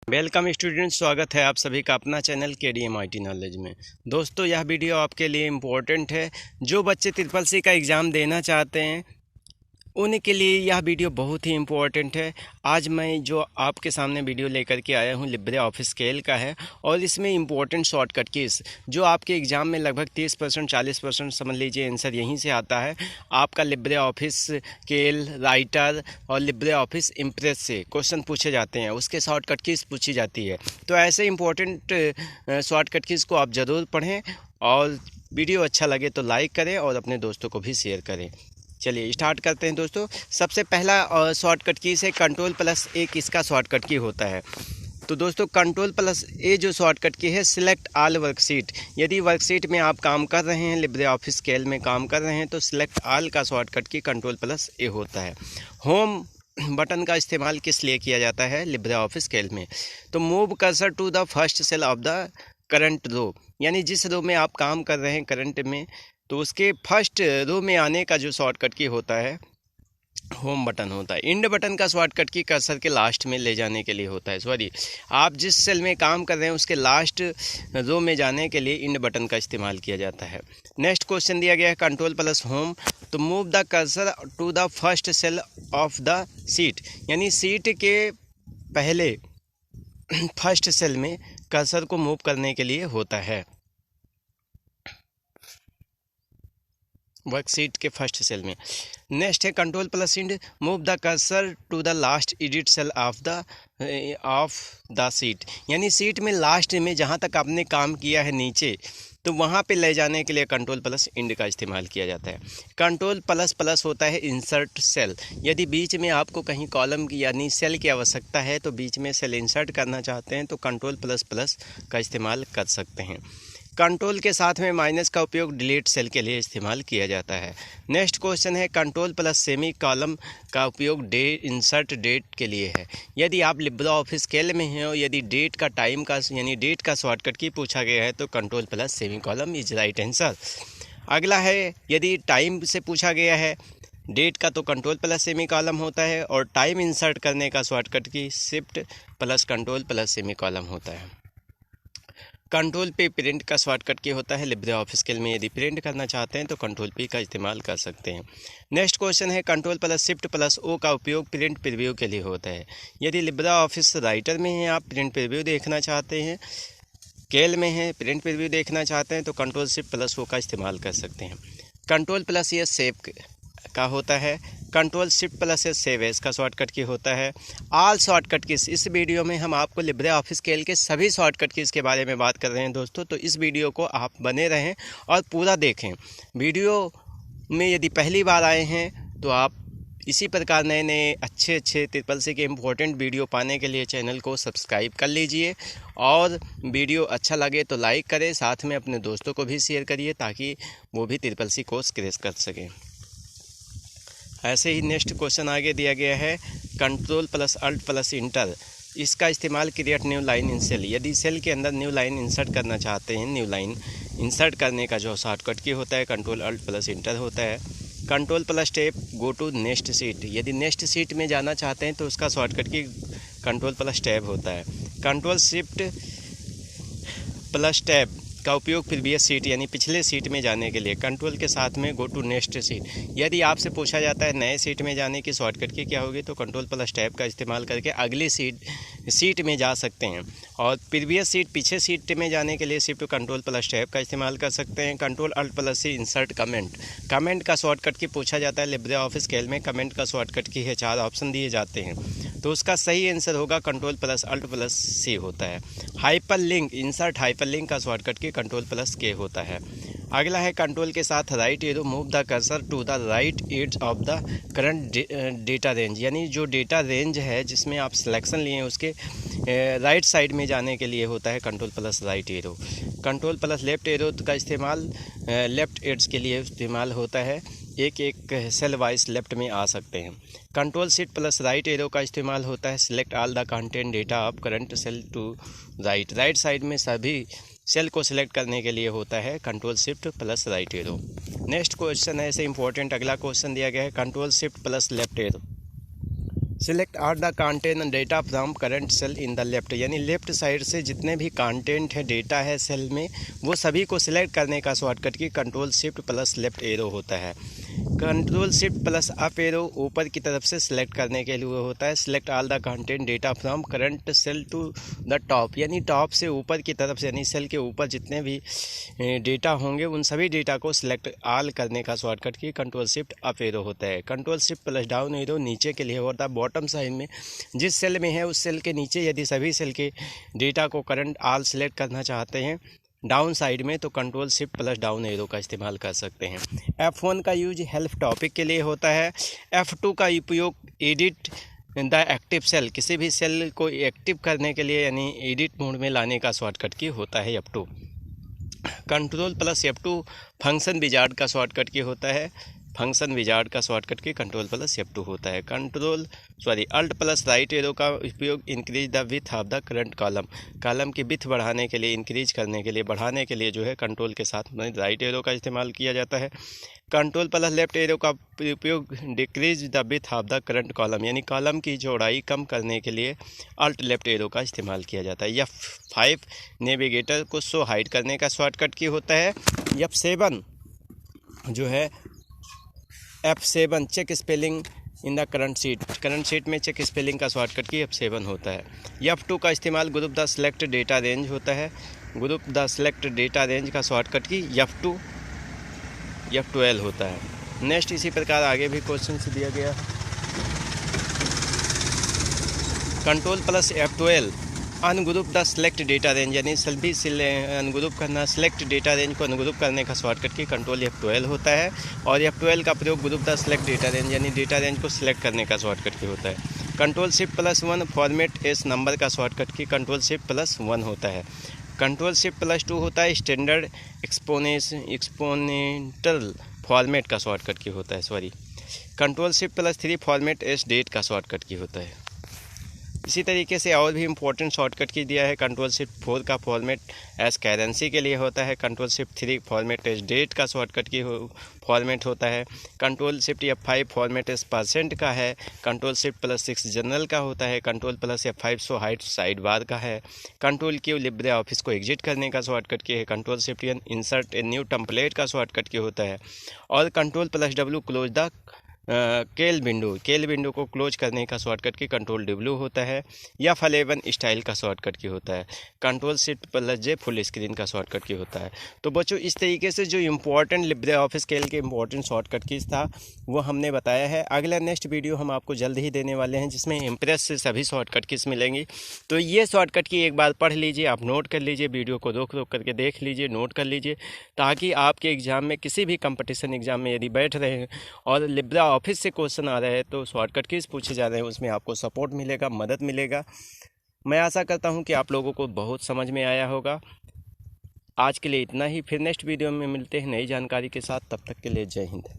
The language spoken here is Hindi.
वेलकम स्टूडेंट, स्वागत है आप सभी का अपना चैनल KDM IT नॉलेज में। दोस्तों, यह वीडियो आपके लिए इम्पोर्टेंट है। जो बच्चे ट्रिपल सी का एग्ज़ाम देना चाहते हैं उनके लिए यह वीडियो बहुत ही इम्पोर्टेंट है। आज मैं जो आपके सामने वीडियो लेकर के आया हूँ लिब्रे ऑफिस स्केल का है, और इसमें इम्पोर्टेंट शॉर्टकट कीज़ जो आपके एग्ज़ाम में लगभग 30% 40% समझ लीजिए आंसर यहीं से आता है। आपका लिब्रे ऑफिस स्केल, राइटर और लिब्रे ऑफिस इम्प्रेस से क्वेश्चन पूछे जाते हैं, उसके शॉर्टकट कीज़ पूछी जाती है। तो ऐसे इम्पोर्टेंट शॉर्टकट कीज़ को आप ज़रूर पढ़ें, और वीडियो अच्छा लगे तो लाइक करें और अपने दोस्तों को भी शेयर करें। चलिए स्टार्ट करते हैं दोस्तों। सबसे पहला शॉर्टकट की से Ctrl+A किसका शॉर्टकट की होता है। तो दोस्तों Ctrl+A जो शॉर्टकट की है, सिलेक्ट ऑल वर्कशीट। यदि वर्कशीट में आप काम कर रहे हैं, लिब्रे ऑफिस स्केल में काम कर रहे हैं, तो सिलेक्ट ऑल का शॉर्टकट की Ctrl+A होता है। होम बटन का इस्तेमाल किस लिए किया जाता है लिब्रे ऑफिस स्केल में। तो move cursor to the first cell of the current row, यानी जिस रो में आप काम कर रहे हैं करंट में, तो उसके फर्स्ट रो में आने का जो शॉर्टकट की होता है होम बटन होता है। इंड बटन का शॉर्टकट की कर्सर के लास्ट में ले जाने के लिए होता है। सॉरी, आप जिस सेल में काम कर रहे हैं उसके लास्ट रो में जाने के लिए इंड बटन का इस्तेमाल किया जाता है। नेक्स्ट क्वेश्चन दिया गया है Ctrl+Home, तो move the cursor to the first cell of the sheet, यानी सीट के पहले फर्स्ट सेल में कर्सर को मूव करने के लिए होता है, वर्कशीट के फर्स्ट सेल में। नेक्स्ट है Ctrl+Ind, move the cursor to the last edit cell of the sheet, यानी सीट में लास्ट में जहां तक आपने काम किया है नीचे, तो वहां पे ले जाने के लिए Ctrl+Ind का इस्तेमाल किया जाता है। Ctrl++ होता है इंसर्ट सेल, यदि बीच में आपको कहीं कॉलम की यानी सेल की आवश्यकता है, तो बीच में सेल इंसर्ट करना चाहते हैं तो Ctrl++ का इस्तेमाल कर सकते हैं। कंट्रोल के साथ में माइनस का उपयोग डिलीट सेल के लिए इस्तेमाल किया जाता है। नेक्स्ट क्वेश्चन है Ctrl+सेमी कॉलम का उपयोग इंसर्ट डेट के लिए है। यदि आप लिब्रे ऑफिस स्केल में हैं और यदि डेट का टाइम का यानी डेट का शॉर्टकट की पूछा गया है, तो Ctrl+सेमी कॉलम इज राइट आंसर। अगला है, यदि टाइम से पूछा गया है डेट का, तो Ctrl+सेमी कॉलम होता है, और टाइम इंसर्ट करने का शॉर्टकट की Shift+Ctrl+सेमी कॉलम होता है। कंट्रोल पे प्रिंट का शॉर्टकट की होता है लिब्रे ऑफिस स्केल में, यदि प्रिंट करना चाहते हैं तो Ctrl+P का इस्तेमाल कर सकते हैं। नेक्स्ट क्वेश्चन है Ctrl+Shift+O का उपयोग प्रिंट प्रीव्यू के लिए होता है। यदि लिब्रे ऑफिस राइटर में हैं, आप प्रिंट प्रीव्यू देखना चाहते हैं, स्केल में हैं प्रिंट प्रीव्यू देखना चाहते हैं, तो Ctrl+Shift+O का इस्तेमाल कर सकते हैं। Ctrl+S सेव का होता है, Ctrl+Shift+S सेव एज का शॉर्टकट की होता है। ऑल शॉर्टकट कीज, इस वीडियो में हम आपको लिब्रे ऑफिस स्केल के सभी शॉर्टकट कीज के बारे में बात कर रहे हैं दोस्तों, तो इस वीडियो को आप बने रहें और पूरा देखें। वीडियो में यदि पहली बार आए हैं तो आप इसी प्रकार नए नए अच्छे ट्रिपल सी के इम्पोर्टेंट वीडियो पाने के लिए चैनल को सब्सक्राइब कर लीजिए, और वीडियो अच्छा लगे तो लाइक करें, साथ में अपने दोस्तों को भी शेयर करिए ताकि वो भी ट्रिपल सी कोर्स क्रैक कर सकें। ऐसे ही नेक्स्ट क्वेश्चन आगे दिया गया है Ctrl+Alt+Enter, इसका इस्तेमाल create new line in cell. यदि सेल के अंदर न्यू लाइन इंसर्ट करना चाहते हैं, न्यू लाइन इंसर्ट करने का जो शॉर्टकट की होता है Ctrl+Alt+Enter होता है। Ctrl+Tab go to next sheet, यदि नेक्स्ट सीट में जाना चाहते हैं तो उसका शॉर्टकट की Ctrl+Tab होता है। Ctrl+Shift+Tab का उपयोग प्रीवियस सीट यानी पिछले सीट में जाने के लिए, कंट्रोल के साथ में गो टू नेक्स्ट सीट। यदि आपसे पूछा जाता है नए सीट में जाने की शॉर्टकट की क्या होगी, तो Ctrl+Tab का इस्तेमाल करके अगली सीट में जा सकते हैं, और प्रीवियस सीट पीछे सीट में जाने के लिए सिर्फ Ctrl+Tab का इस्तेमाल कर सकते हैं। Ctrl+Alt+C इंसर्ट कमेंट का शॉर्टकट की पूछा जाता है लिब्रे ऑफिस स्केल में, कमेंट का शॉर्टकट की है 4 ऑप्शन दिए जाते हैं, तो उसका सही आंसर होगा Ctrl+Alt+C होता है। हाइपरलिंक इंसर्ट हाइपरलिंक का शॉर्टकट की Ctrl+K होता है। अगला है कंट्रोल के साथ right arrow, move the cursor to the right edge of the current data range, यानी जो डेटा रेंज है जिसमें आप सिलेक्शन लिए हैं उसके राइट साइड में जाने के लिए होता है Ctrl+राइट एरो। Ctrl+लेफ्ट एरो का इस्तेमाल लेफ्ट एज के लिए इस्तेमाल होता है, एक एक सेल वाइज लेफ्ट में आ सकते हैं। Ctrl+Shift+राइट एरो का इस्तेमाल होता है select all the content data of current cell to right side में सभी सेल को सिलेक्ट करने के लिए होता है Ctrl+Shift+राइट एरो। नेक्स्ट क्वेश्चन है ऐसे इंपॉर्टेंट, अगला क्वेश्चन दिया गया है control shift left arrow. Select are the content data from current cell in the left, यानी लेफ्ट साइड से जितने भी कंटेंट है, डेटा है सेल में, वो सभी को सिलेक्ट करने का शॉर्टकट की control shift plus left arrow होता है। Control shift plus up arrow ऊपर की तरफ से सिलेक्ट करने के लिए होता है। Select all the content data from current cell to the top, यानी टॉप से ऊपर की तरफ से, यानी सेल के ऊपर जितने भी डेटा होंगे उन सभी डेटा को सिलेक्ट ऑल करने का शॉर्टकट की कंट्रोल शिफ्ट अप एरो होता है। Control shift plus down arrow नीचे के लिए होता है। बॉटम साइड में जिस सेल में है उस सेल के नीचे यदि सभी सेल के डेटा को करंट ऑल सिलेक्ट करना चाहते हैं डाउन साइड में, तो control shift plus down arrow का इस्तेमाल कर सकते हैं। F1 का यूज हेल्प टॉपिक के लिए होता है। F2 का उपयोग एडिट द एक्टिव सेल, किसी भी सेल को एक्टिव करने के लिए यानी एडिट मोड में लाने का शॉर्टकट की होता है F2। Control plus F2 function wizard का शॉर्टकट की होता है। फंक्शन विजार्ड का शॉर्टकट की कंट्रोल प्लस F2 होता है। अल्ट प्लस राइट एरो का उपयोग increase the width of the current column, column की विथ बढ़ाने के लिए, इंक्रीज करने के लिए, बढ़ाने के लिए जो है कंट्रोल के साथ में राइट एरो का इस्तेमाल किया जाता है। कंट्रोल प्लस लेफ्ट एरो का उपयोग decrease the width of the current column, यानी कॉलम की चौड़ाई कम करने के लिए अल्ट लेफ्ट एरो का इस्तेमाल किया जाता है। F5 नेविगेटर को शो हाइड करने का शॉर्टकट की होता है। F7 जो है F7 check spelling in the current sheet में चेक स्पेलिंग का शॉर्टकट की F7 होता है। F2 का इस्तेमाल group the select data range होता है। Group the select data range का शॉर्टकट की F12 होता है। नेक्स्ट इसी प्रकार आगे भी क्वेश्चन दिया गया है। Control plus F12 ungroup the select data range, यानी सभी अनग्रुप करना, सेलेक्ट डेटा रेंज को अनग्रुप करने का शॉर्टकट की कंट्रोल F12 होता है। और F12 का प्रयोग group the select data range, यानी डेटा रेंज को सिलेक्ट करने का शॉर्टकट की होता है। Control shift plus 1 format as number का शॉर्टकट की कंट्रोल शिफ्ट प्लस 1 होता है। कंट्रोल शिफ्ट प्लस 2 होता है स्टैंडर्ड एक्सपोनेंटल फॉर्मेट का शॉर्टकट की होता है। Control shift plus 3 format as date का शॉर्टकट की होता है। इसी तरीके से और भी इम्पोर्टेंट शॉर्टकट की दिया है। कंट्रोल शिफ्ट 4 का फॉर्मेट एस करेंसी के लिए होता है। Control shift 3 format as date का शॉर्टकट की फॉर्मेट होता है। Control shift F5 format as percent का है। कंट्रोल शिफ्ट प्लस 6 जनरल का होता है। Control plus F5 show hide side bar का है। कंट्रोल Q लिब्रे ऑफिस को एग्जिट करने का शॉर्टकट की है। Control shift N insert a new template का शॉर्टकट की होता है। और control plus W close the केल विंडो को क्लोज करने का शॉर्टकट की कंट्रोल W होता है। या F11 स्टाइल का शॉर्टकट की होता है। Control shift plus J full screen का शॉर्टकट की होता है। तो बच्चों इस तरीके से जो इम्पोर्टेंट लिब्रे ऑफिस केल के इम्पोर्टेंट शॉर्टकट कीज था वो हमने बताया है। अगला नेक्स्ट वीडियो हम आपको जल्द ही देने वाले हैं जिसमें इम्प्रेस से सभी शॉर्टकट कीज मिलेंगी। तो ये शॉर्टकट की एक बार पढ़ लीजिए, आप नोट कर लीजिए, वीडियो को रोक करके देख लीजिए, नोट कर लीजिए, ताकि आपके एग्ज़ाम में किसी भी कंपटीशन एग्ज़ाम में यदि बैठ रहे हैं और लिब्रे ऑफिस से क्वेश्चन आ रहे हैं तो शॉर्टकट कीज पूछे जा रहे हैं, उसमें आपको सपोर्ट मिलेगा, मदद मिलेगा। मैं आशा करता हूं कि आप लोगों को बहुत समझ में आया होगा। आज के लिए इतना ही, फिर नेक्स्ट वीडियो में मिलते हैं नई जानकारी के साथ। तब तक के लिए जय हिंद।